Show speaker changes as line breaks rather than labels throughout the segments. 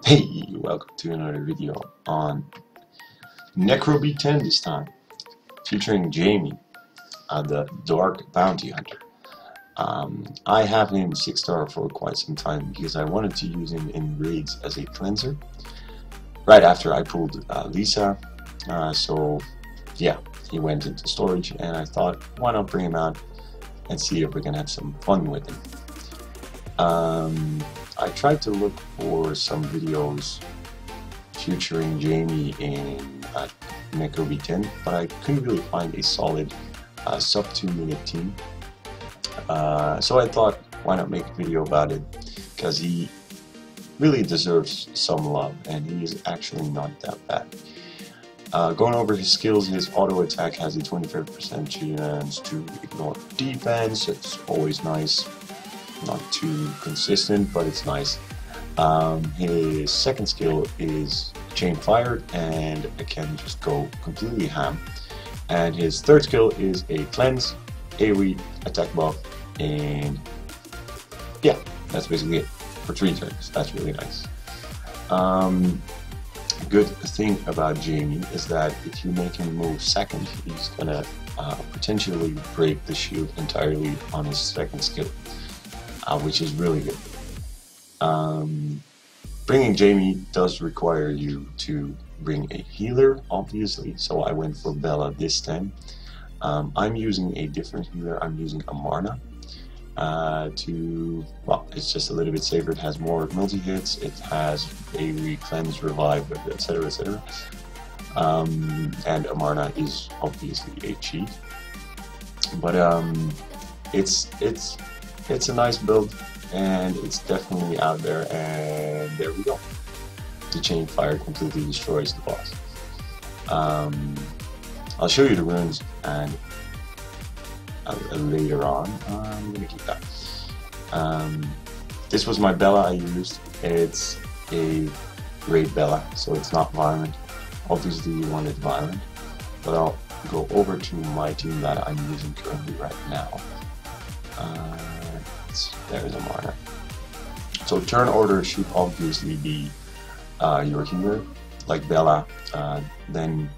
Hey, welcome to another video on Necropolis b10 this time, featuring Jamie, the Dark Bounty Hunter. I have him 6-star for quite some time because I wanted to use him in raids as a cleanser right after I pulled Lisa, so yeah, he went into storage and I thought, why not bring him out and see if we can have some fun with him. I tried to look for some videos featuring Jamie in Necropolis b10, but I couldn't really find a solid sub 2-minute team. So I thought, why not make a video about it, because he really deserves some love and he is actually not that bad. Going over his skills, his auto attack has a 25% chance to ignore defense. It's always nice. Not too consistent, but it's nice. His second skill is chain fire, and it can just go completely ham. And his third skill is a cleanse, AoE, attack buff, and yeah, that's basically it for 3 turns. That's really nice. Good thing about Jamie is that if you make him move second, he's gonna potentially break the shield entirely on his second skill. Which is really good. Bringing Jamie does require you to bring a healer, obviously, so I went for Bella this time. I'm using a different healer. I'm using Amarna well, it's just a little bit safer. It has more multi-hits, it has a cleanse, revive, etc, etc. And Amarna is obviously a cheat, but it's a nice build, and it's definitely out there, and there we go. The chain fire completely destroys the boss. I'll show you the runes and later on. I'm gonna keep that. This was my Bella I used. It's a raid Bella, so it's not violent. Obviously you want it violent, but I'll go over to my team that I'm using currently right now. There's a marker. So turn order should obviously be your healer, like Bella, then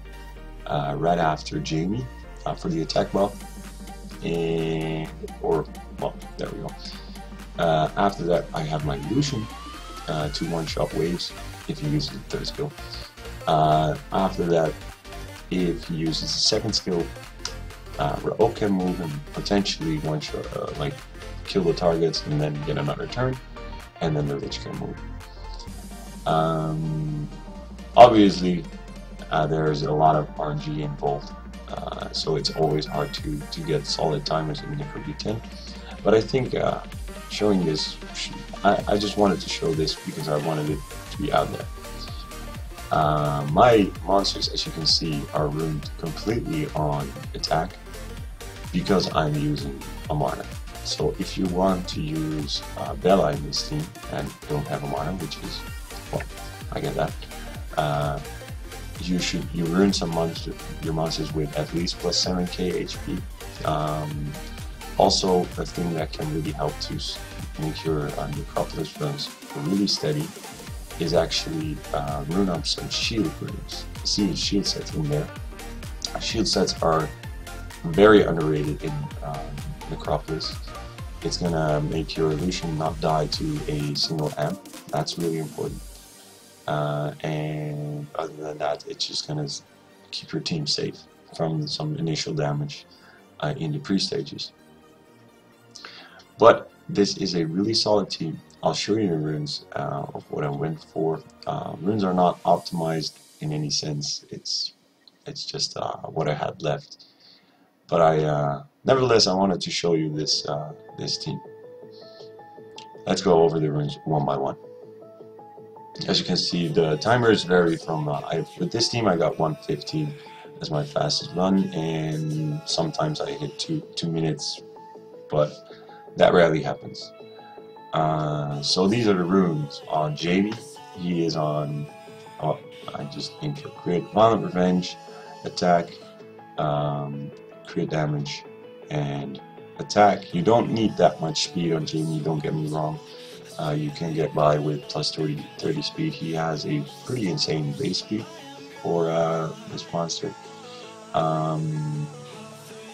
right after Jamie for the attack buff, well, there we go. After that I have my Lucian to one-shot waves if he uses the third skill. After that, if he uses the second skill, Reau can move and potentially one-shot, like kill the targets and then get another turn, and then the Lich can move. Obviously, there's a lot of RNG involved, so it's always hard to get solid timers in Necropolis b10. But I think showing this, I just wanted to show this because I wanted it to be out there. My monsters, as you can see, are ruined completely on attack because I'm using Amarna. So if you want to use Bella in this team and don't have Amarna, which is, well, I get that, you ruin your monsters with at least plus 7k HP. Also, a thing that can really help to make your Necropolis runs really steady is actually rune up some shield runes. See the shield sets in there. Shield sets are very underrated in Necropolis. It's gonna make your Lucian not die to a single amp. That's really important. And other than that, it's just gonna keep your team safe from some initial damage in the pre-stages. But this is a really solid team. I'll show you the runes of what I went for. Runes are not optimized in any sense. It's just what I had left. But nevertheless, I wanted to show you this this team. Let's go over the runes one by one. As you can see, the timers vary from. With this team, I got 115 as my fastest run, and sometimes I hit 2 minutes, but that rarely happens. So these are the runes on Jamie. He is on. Oh, I just aimed for crit, violent revenge, attack, crit damage, and attack. You don't need that much speed on Jamie, don't get me wrong. you can get by with plus 30 speed. He has a pretty insane base speed for this monster.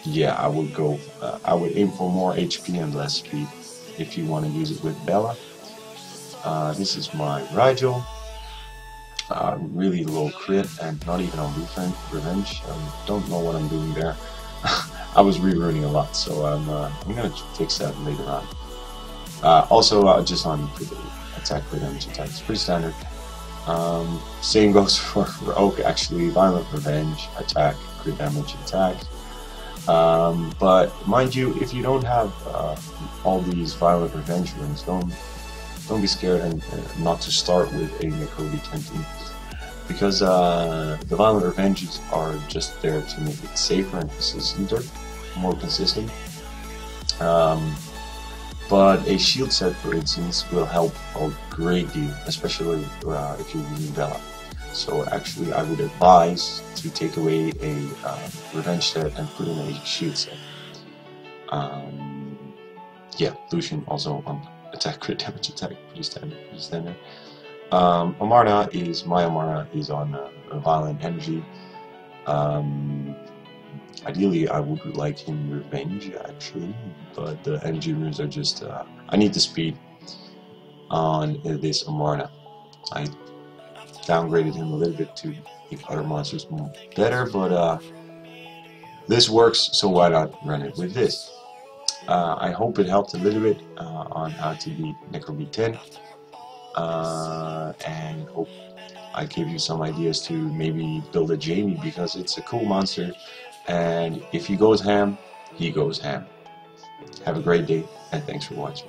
Yeah, I would go. I would aim for more HP and less speed if you want to use it with Bella. This is my Rigel. Really low crit and not even on revenge. Don't know what I'm doing there. I was reruning a lot, so I'm gonna fix that later on. Also, just on attack, crit damage attack, it's pretty standard. Same goes for Reau, actually, violent revenge, attack, crit damage attack. But mind you, if you don't have all these violent revenge runes, don't be scared and not to start with a Necropolis team, because the violent revenges are just there to make it safer and consistenter, more consistent. But a shield set, for instance, will help a great deal, especially if you're using Bella. So actually, I would advise to take away a revenge set and put in a shield set. Yeah, Lucian also on attack, crit damage attack, pretty standard. Amarna is on violent energy. Ideally, I would like him revenge actually, but the energy runes are just. I need the speed on this Amarna. I downgraded him a little bit to make other monsters better, but this works, so why not run it with this? I hope it helped a little bit on how to beat Necropolis 10, and hope I gave you some ideas to maybe build a Jamie, because it's a cool monster, and if he goes ham, he goes ham. Have a great day, and thanks for watching.